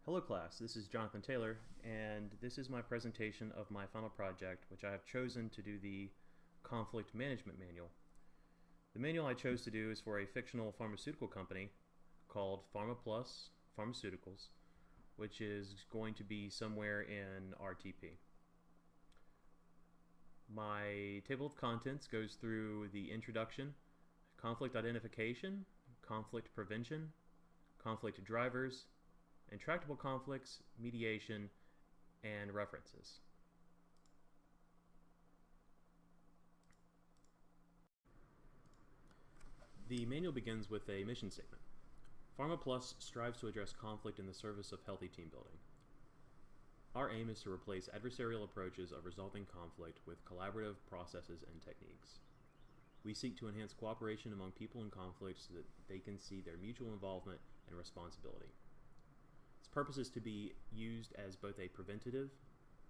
Hello class, this is Jonathan Taylor, and this is my presentation of my final project, which I have chosen to do the Conflict Management Manual. The manual I chose to do is for a fictional pharmaceutical company called PharmaPlus Pharmaceuticals, which is going to be somewhere in RTP. My table of contents goes through the introduction, conflict identification, conflict prevention, conflict drivers, intractable conflicts, mediation, and references. The manual begins with a mission statement. PharmaPlus strives to address conflict in the service of healthy team building. Our aim is to replace adversarial approaches of resolving conflict with collaborative processes and techniques. We seek to enhance cooperation among people in conflict so that they can see their mutual involvement and responsibility. Its purpose is to be used as both a preventative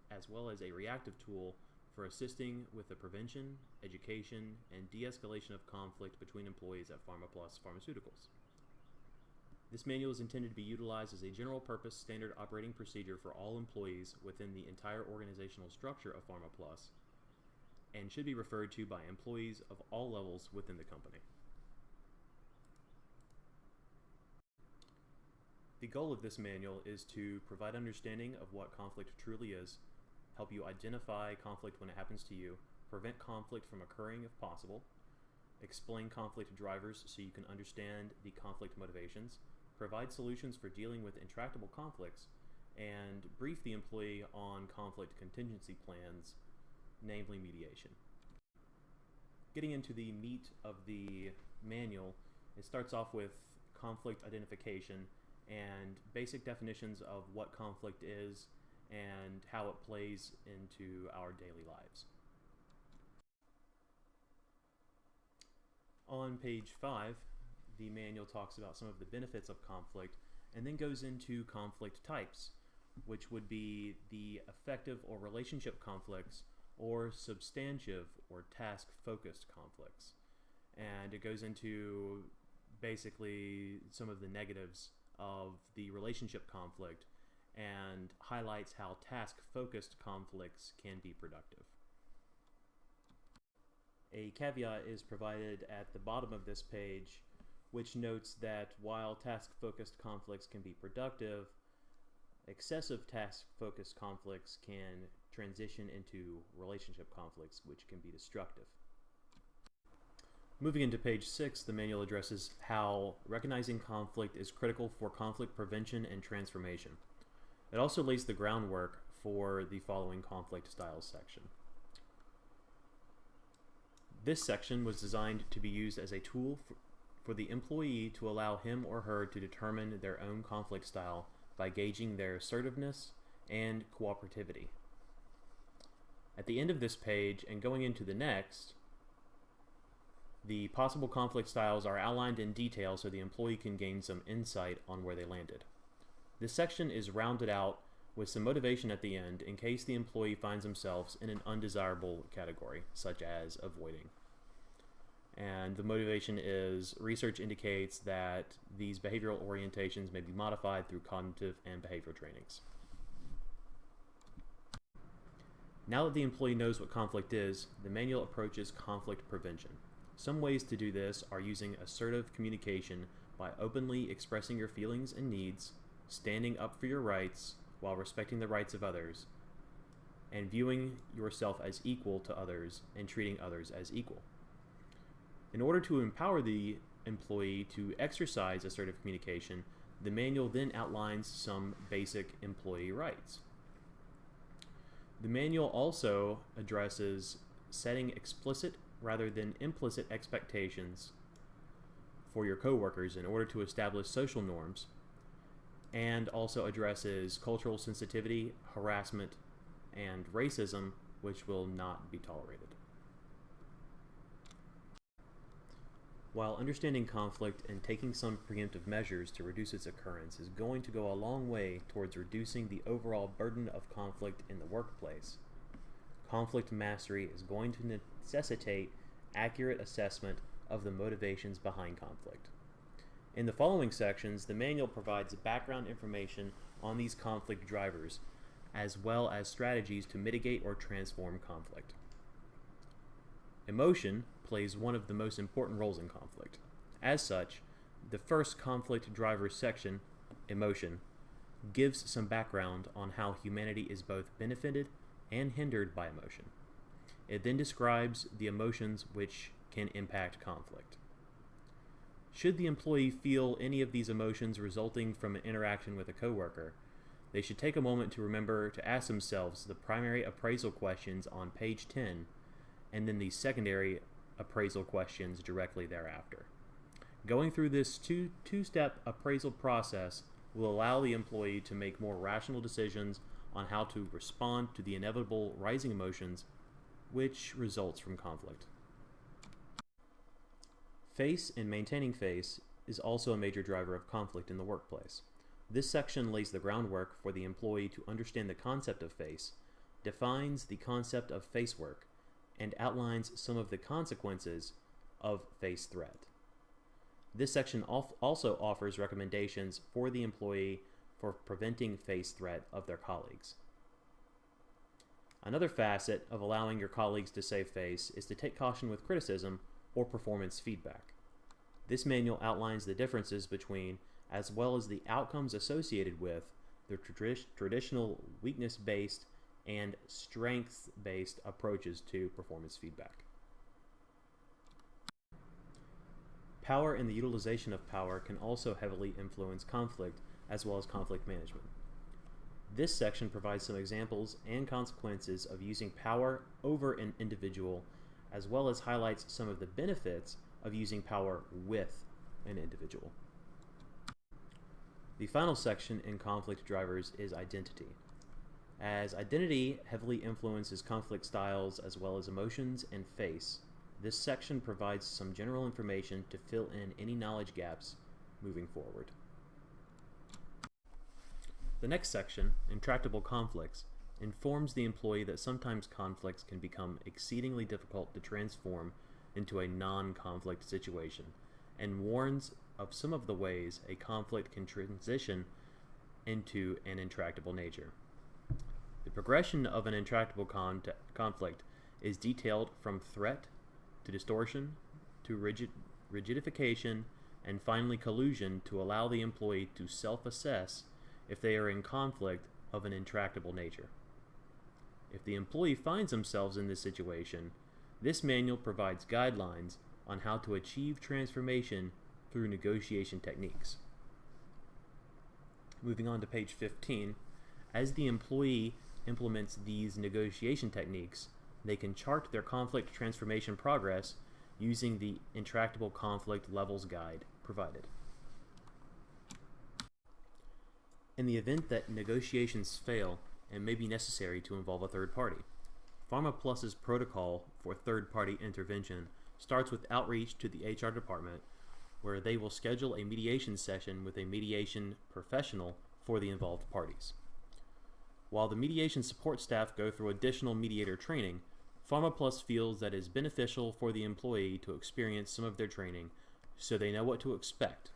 as well as a reactive tool for assisting with the prevention, education, and de-escalation of conflict between employees at PharmaPlus Pharmaceuticals. This manual is intended to be utilized as a general-purpose standard operating procedure for all employees within the entire organizational structure of PharmaPlus and should be referred to by employees of all levels within the company. The goal of this manual is to provide understanding of what conflict truly is, help you identify conflict when it happens to you, prevent conflict from occurring if possible, explain conflict drivers so you can understand the conflict motivations, provide solutions for dealing with intractable conflicts, and brief the employee on conflict contingency plans, namely mediation. Getting into the meat of the manual, it starts off with conflict identification and basic definitions of what conflict is and how it plays into our daily lives. On page 5, the manual talks about some of the benefits of conflict and then goes into conflict types, which would be the affective or relationship conflicts or substantive or task-focused conflicts. And it goes into basically some of the negatives of the relationship conflict and highlights how task-focused conflicts can be productive. A caveat is provided at the bottom of this page, which notes that while task-focused conflicts can be productive, excessive task-focused conflicts can transition into relationship conflicts, which can be destructive. Moving into page 6, the manual addresses how recognizing conflict is critical for conflict prevention and transformation. It also lays the groundwork for the following conflict styles section. This section was designed to be used as a tool for the employee to allow him or her to determine their own conflict style by gauging their assertiveness and cooperativity. At the end of this page and going into the next, the possible conflict styles are outlined in detail so the employee can gain some insight on where they landed. This section is rounded out with some motivation at the end in case the employee finds themselves in an undesirable category, such as avoiding. And the motivation is research indicates that these behavioral orientations may be modified through cognitive and behavioral trainings. Now that the employee knows what conflict is, the manual approaches conflict prevention. Some ways to do this are using assertive communication by openly expressing your feelings and needs, standing up for your rights while respecting the rights of others, and viewing yourself as equal to others and treating others as equal. In order to empower the employee to exercise assertive communication, the manual then outlines some basic employee rights. The manual also addresses setting explicit rather than implicit expectations for your coworkers in order to establish social norms, and also addresses cultural sensitivity, harassment, and racism, which will not be tolerated. While understanding conflict and taking some preemptive measures to reduce its occurrence is going to go a long way towards reducing the overall burden of conflict in the workplace, conflict mastery is going to necessitate accurate assessment of the motivations behind conflict. In the following sections, the manual provides background information on these conflict drivers, as well as strategies to mitigate or transform conflict. Emotion plays one of the most important roles in conflict. As such, the first conflict driver section, emotion, gives some background on how humanity is both benefited and hindered by emotion. It then describes the emotions which can impact conflict. Should the employee feel any of these emotions resulting from an interaction with a coworker, they should take a moment to remember to ask themselves the primary appraisal questions on page 10 and then the secondary appraisal questions directly thereafter. Going through this two-step appraisal process will allow the employee to make more rational decisions on how to respond to the inevitable rising emotions which results from conflict. Face and maintaining face is also a major driver of conflict in the workplace. This section lays the groundwork for the employee to understand the concept of face, defines the concept of face work, and outlines some of the consequences of face threat. This section also offers recommendations for the employee for preventing face threat of their colleagues. Another facet of allowing your colleagues to save face is to take caution with criticism or performance feedback. This manual outlines the differences between, as well as the outcomes associated with, the traditional weakness-based and strengths-based approaches to performance feedback. Power and the utilization of power can also heavily influence conflict as well as conflict management. This section provides some examples and consequences of using power over an individual, as well as highlights some of the benefits of using power with an individual. The final section in conflict drivers is identity. As identity heavily influences conflict styles as well as emotions and face, this section provides some general information to fill in any knowledge gaps moving forward. The next section, intractable conflicts, informs the employee that sometimes conflicts can become exceedingly difficult to transform into a non-conflict situation, and warns of some of the ways a conflict can transition into an intractable nature. The progression of an intractable conflict is detailed from threat to distortion to rigidification and finally collusion to allow the employee to self-assess if they are in conflict of an intractable nature. If the employee finds themselves in this situation, this manual provides guidelines on how to achieve transformation through negotiation techniques. Moving on to page 15, as the employee implements these negotiation techniques, they can chart their conflict transformation progress using the Intractable Conflict Levels Guide provided. In the event that negotiations fail and may be necessary to involve a third party, PharmaPlus's protocol for third-party intervention starts with outreach to the HR department, where they will schedule a mediation session with a mediation professional for the involved parties. While the mediation support staff go through additional mediator training, PharmaPlus feels that it is beneficial for the employee to experience some of their training so they know what to expect.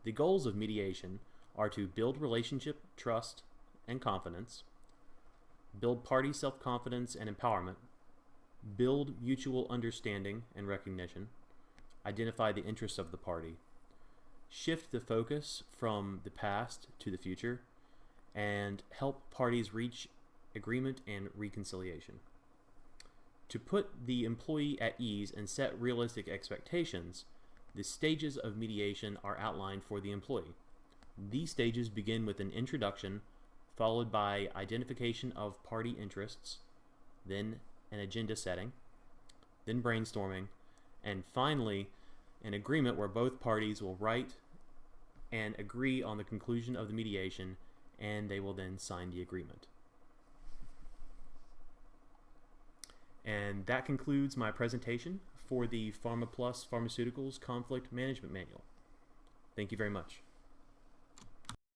The goals of mediation are to build relationship, trust, and confidence, build party self-confidence and empowerment, build mutual understanding and recognition, identify the interests of the party, shift the focus from the past to the future, and help parties reach agreement and reconciliation. To put the employee at ease and set realistic expectations, the stages of mediation are outlined for the employee. These stages begin with an introduction, followed by identification of party interests, then an agenda setting, then brainstorming, and finally an agreement where both parties will write and agree on the conclusion of the mediation, and they will then sign the agreement. And that concludes my presentation for the PharmaPlus Pharmaceuticals Conflict Management Manual. Thank you very much.